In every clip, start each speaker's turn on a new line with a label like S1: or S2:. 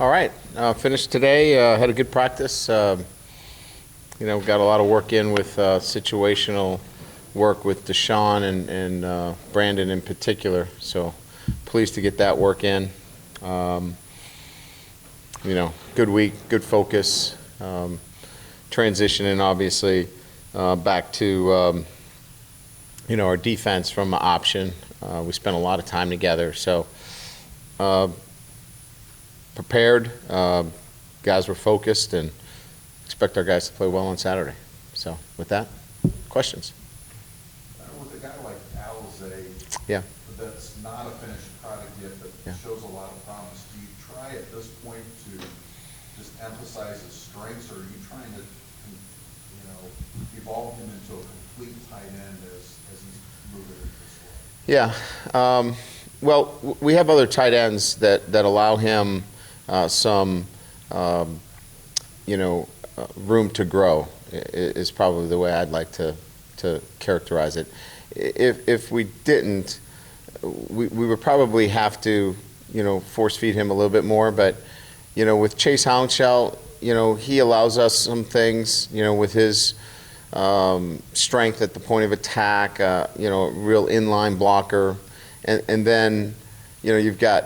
S1: All right, finished today, had a good practice. Got a lot of work in with situational work with Deshaun and Brandon in particular, so pleased to get that work in. Good week, good focus, transitioning obviously back to our defense from an option. We spent a lot of time together, so prepared, guys were focused, and expect our guys to play well on Saturday. So with that, questions?
S2: With a guy like Alizé,
S1: Yeah.
S2: that's not a finished product yet, but
S1: Yeah.
S2: shows a lot of promise, do you try at this point to just emphasize his strengths, or are you trying to, evolve him into a complete tight end as he's moving into this role?
S1: Yeah. Well, we have other tight ends that allow him some, room to grow is probably the way I'd like to characterize it. If we didn't, we would probably have to, force feed him a little bit more. But, with Chase Hounshell, he allows us some things, with his strength at the point of attack, real inline blocker. And then, you've got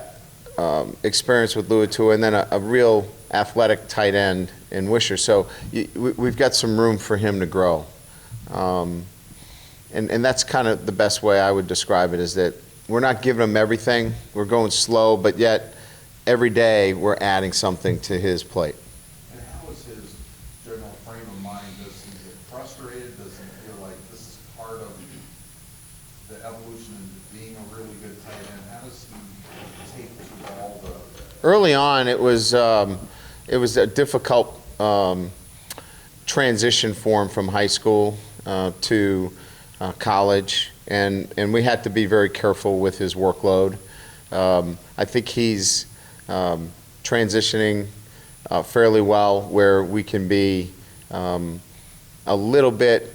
S1: experience with Luatua, and then a real athletic tight end in Wisher. So we've got some room for him to grow. And that's kind of the best way I would describe it, is that we're not giving him everything. We're going slow, but yet every day we're adding something to his plate.
S2: And how is his general frame of mind? Does he get frustrated? Does he feel like this is part of the evolution into being a really good tight end? How does he take to all the...
S1: Early on, it was a difficult transition for him from high school to college, and we had to be very careful with his workload. I think he's transitioning fairly well, where we can be a little bit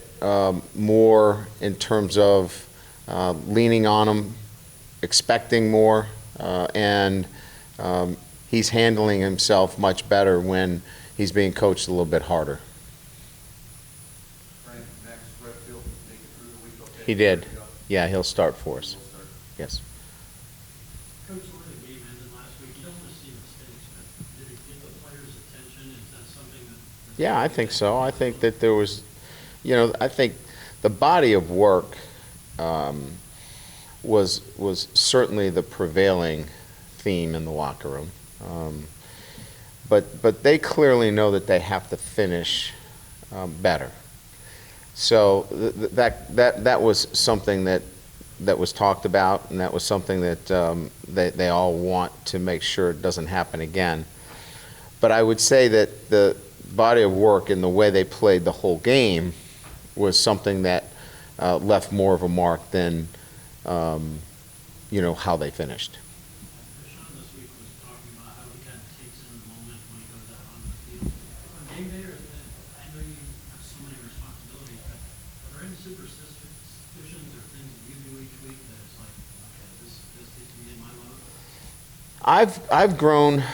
S1: more in terms of leaning on him, expecting more, and he's handling himself much better when he's being coached a little bit harder.
S2: Frank, Max Redfield, make it through the week, okay?
S1: He did. Yeah, he'll start for us. Yes.
S3: Coach, when the game ended last week, you don't want to see mistakes, but did it get the players' attention? Is that something that...
S1: Yeah, I think so. I think that there was, I think the body of work was certainly the prevailing theme in the locker room. But they clearly know that they have to finish better. So that was something that was talked about, and that was something that they all want to make sure it doesn't happen again. But I would say that the body of work and the way they played the whole game was something that left more of a mark than how they finished.
S3: Deshaun this week was talking about how he kind of takes in the moment when he goes out on the field. On game day, I know you have so many responsibilities, but are there any superstitions or things that you do each week that it's like, okay, this gets me in my mode?
S1: I've grown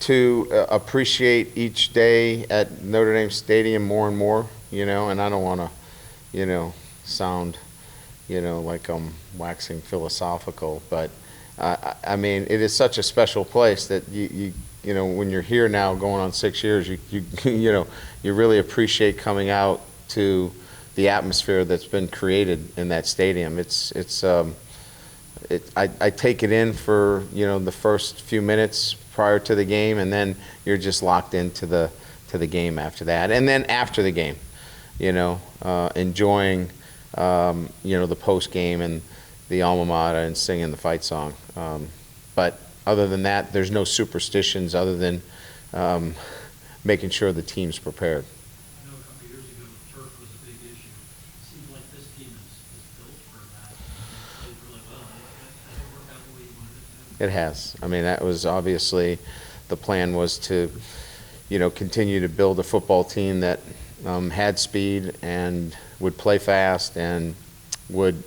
S1: to appreciate each day at Notre Dame Stadium more and more, and I don't want to, sound, like I'm waxing philosophical, but I mean, it is such a special place that you when you're here now going on 6 years, you really appreciate coming out to the atmosphere that's been created in that stadium. I take it in for the first few minutes prior to the game, and then you're just locked into the game after that, and then after the game, enjoying the post game and the alma mater and singing the fight song. But other than that, there's no superstitions other than making sure the team's prepared.
S3: I know a couple of years ago, turf was a big issue. It seems like this team is built for that. It played really well. Has it worked out the way you wanted it to?
S1: It has. I mean, that was obviously the plan, was to, continue to build a football team that had speed and would play fast and would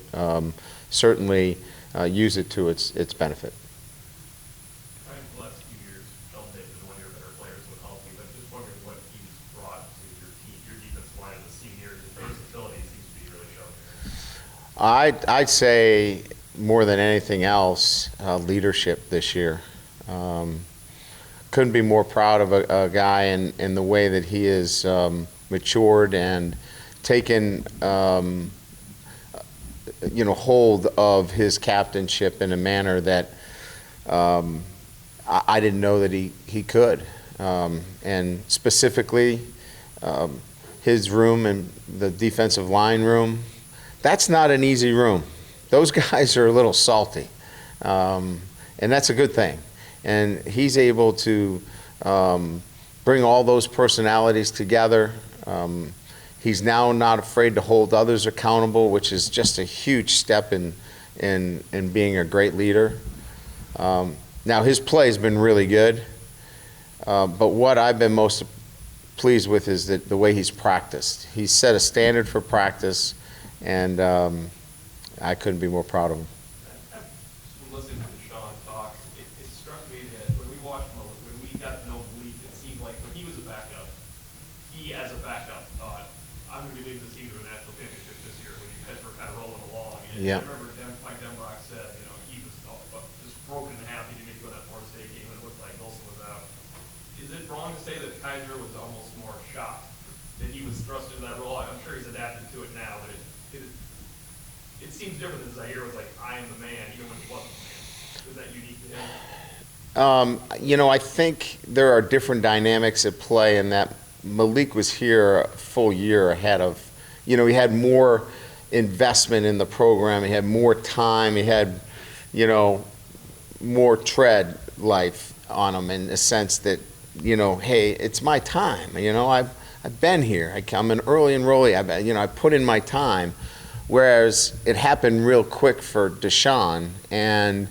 S1: certainly use it to its benefit.
S4: Frank, the last few years, Bell Tape is one of your
S1: I'd say more than anything else, leadership this year. Couldn't be more proud of a guy in the way that he has matured and taken hold of his captainship in a manner that I didn't know that he could. And specifically, his room and the defensive line room, that's not an easy room. Those guys are a little salty, and that's a good thing. And he's able to bring all those personalities together. He's now not afraid to hold others accountable, which is just a huge step in being a great leader. Now, his play has been really good, but what I've been most pleased with is that the way he's practiced. He's set a standard for practice, and I couldn't be more proud of him.
S4: Listening to Sean talk, it struck me that when we watched him, when we got to know Malik, it seemed like when he was a backup, he as a backup thought, I'm going to be leading the team to a national championship this year when you guys were kind of rolling along. And
S1: Yeah.
S4: I remember Mike Denbrock said, he was just broken in half. He didn't get to go to that Florida State game, and it looked like Wilson was out. Is it wrong to say that Kaiser was almost more shocked that he was thrust into that role? I'm sure he's adapted to it now, but it seems different than Zaire was like, I am the man, even when he wasn't the man. Was that unique to him?
S1: I think there are different dynamics at play in that Malik was here a full year ahead of, he had more investment in the program, he had more time, he had, more tread life on him in the sense that, hey, it's my time, I've been here, I'm an early enrollee, I put in my time. Whereas it happened real quick for Deshaun, and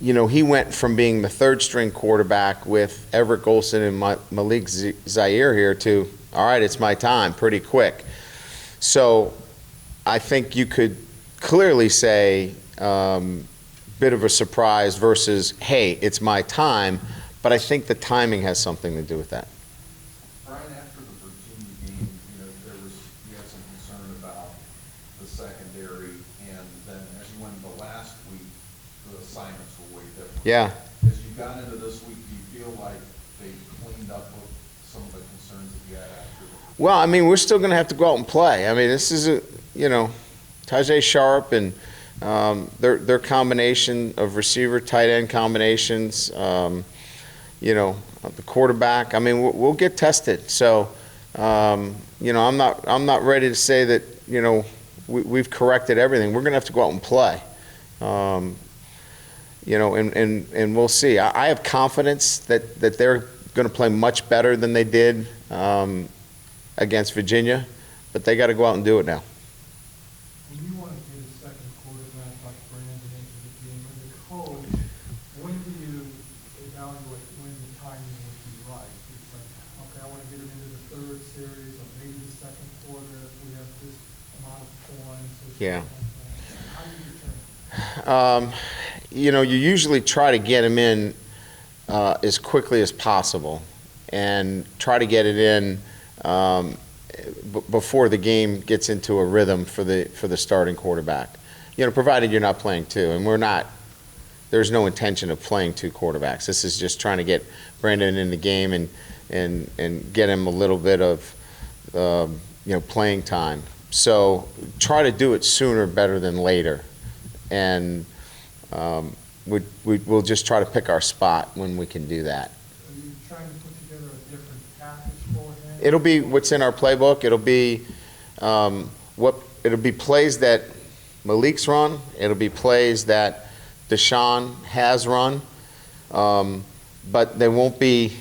S1: he went from being the third string quarterback with Everett Golson and Malik Zaire here to, all right, it's my time, pretty quick. So I think you could clearly say bit of a surprise versus, hey, it's my time, but I think the timing has something to do with that.
S2: Brian, after the Virginia game, you had some concern about the secondary, and then as you went into last week, the assignments were way different.
S1: Yeah.
S2: As you got into this week, do you feel like they cleaned up with some of the concerns that you had after?
S1: Well, we're still going to have to go out and play. This is Tajay Sharp and their combination of receiver, tight end combinations, the quarterback. We'll get tested. So, I'm not ready to say that, we've corrected everything. We're going to have to go out and play. And we'll see. I have confidence that they're going to play much better than they did against Virginia, but they got to go out and do it now.
S5: When you want to get a second quarterback like Brandon into the game, as a coach, when do you evaluate when the timing would be right? It's like, okay, I want to get him into the third series or maybe the second quarter if we have this amount of points or something
S1: Yeah.
S5: like that. How do you determine?
S1: You usually try to get him in as quickly as possible and try to get it in before the game gets into a rhythm for the starting quarterback. Provided you're not playing two, and there's no intention of playing two quarterbacks. This is just trying to get Brandon in the game and get him a little bit of playing time. So try to do it sooner better than later, and we'll just try to pick our spot when we can do that.
S5: Are you trying to put together a different package for him?
S1: It'll be what's in our playbook. It'll be plays that Malik's run. It'll be plays that Deshaun has run, but they won't be,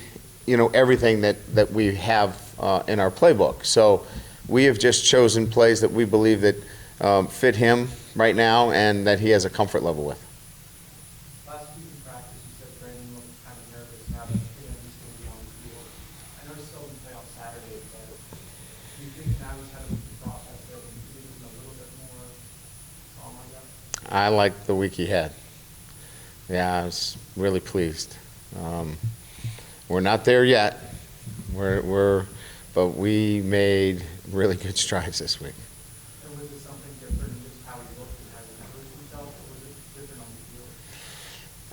S1: everything that we have in our playbook. So we have just chosen plays that we believe that fit him right now and that he has a comfort level with.
S6: Last week in practice, you said Brandon looked kind of nervous now that he's going to be on the field. I know he's still going to play on Saturday, but do you think now he's had a process that he's a little bit more calm, I guess?
S1: I like the week he had. Yeah, I was really pleased. We're not there yet. But we made really good strides this week.
S6: And was it something different in just how he looked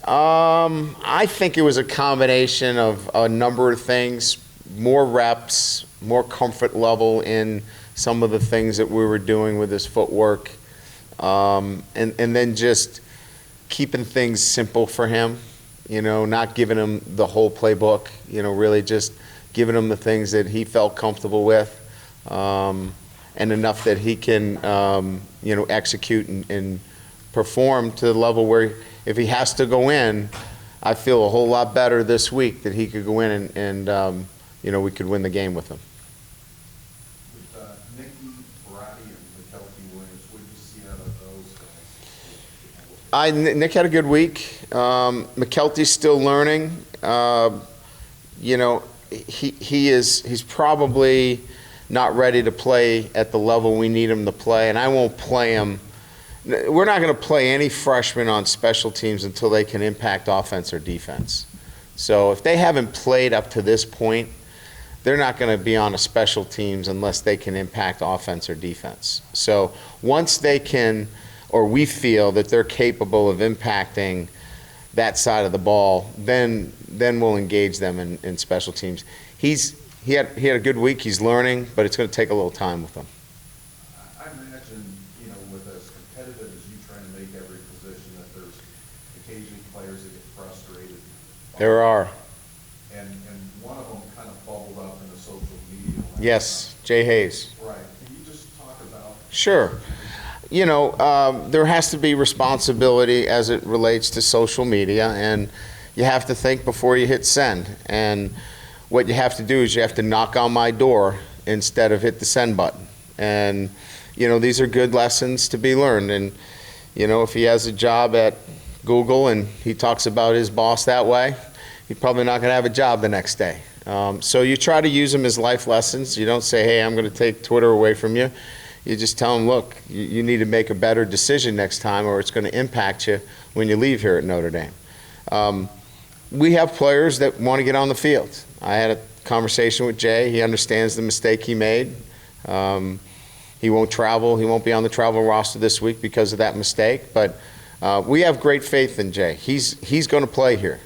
S1: I think it was a combination of a number of things, more reps, more comfort level in some of the things that we were doing with his footwork, and then just keeping things simple for him, not giving him the whole playbook, really just giving him the things that he felt comfortable with, and enough that he can, execute and perform to the level where if he has to go in, I feel a whole lot better this week that he could go in and we could win the game with him.
S2: With Nicky, Barati, and McKelty Williams, what did you see out of those guys?
S1: Nick had a good week. McKelty's still learning. He's probably not ready to play at the level we need him to play, and I won't play him. We're not going to play any freshmen on special teams until they can impact offense or defense. So if they haven't played up to this point, they're not going to be on a special teams unless they can impact offense or defense. So once they can, or we feel that they're capable of impacting that side of the ball, then we'll engage them in special teams. He had a good week. He's learning, but it's going to take a little time with him.
S2: I imagine, with as competitive as you trying to make every position, that there's occasionally players that get frustrated.
S1: There are.
S2: And one of them kind of bubbled up in the social media.
S1: Yes, Jay Hayes.
S2: Right. Can you just talk about?
S1: Sure. There has to be responsibility as it relates to social media, and you have to think before you hit send. And what you have to do is you have to knock on my door instead of hit the send button. And, these are good lessons to be learned. And, if he has a job at Google and he talks about his boss that way, he's probably not going to have a job the next day. So you try to use them as life lessons. You don't say, hey, I'm going to take Twitter away from you. You just tell them, look, you need to make a better decision next time or it's going to impact you when you leave here at Notre Dame. We have players that want to get on the field. I had a conversation with Jay. He understands the mistake he made. He won't travel. He won't be on the travel roster this week because of that mistake. But we have great faith in Jay. He's going to play here.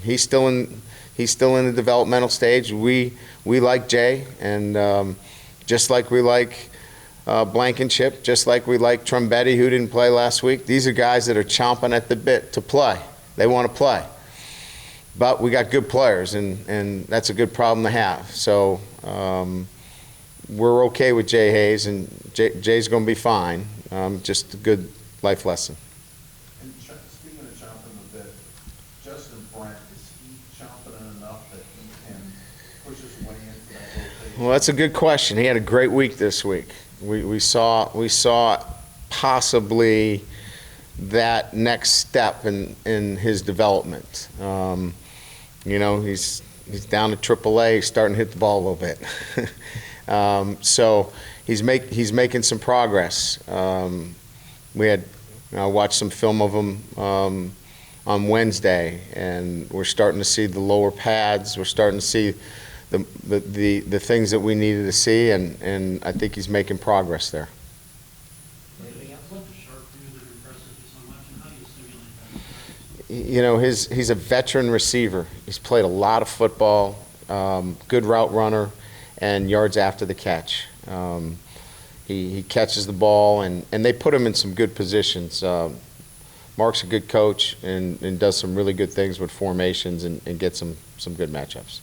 S1: He's still in the developmental stage. We like Jay, and just like we like Blankenship, just like we like Trumbetti, who didn't play last week. These are guys that are chomping at the bit to play. They want to play. But we got good players, and that's a good problem to have. So we're okay with Jay Hayes, and Jay's going to be fine. Just a good life lesson.
S2: And speaking of chomping a bit, Justin Brent, is he chomping enough that he can push his way into that rotation?
S1: Well, that's a good question. He had a great week this week. We saw possibly that next step in his development. He's down to AAA. He's starting to hit the ball a little bit. So he's making some progress. I watched some film of him on Wednesday, and we're starting to see the lower pads. We're starting to see the things that we needed to see, and I think he's making progress there.
S3: Anything else? What's the sharp view that impresses you so much, and how do you simulate that?
S1: He's a veteran receiver. He's played a lot of football, good route runner, and yards after the catch. He catches the ball, and they put him in some good positions. Mark's a good coach and does some really good things with formations and gets some good matchups.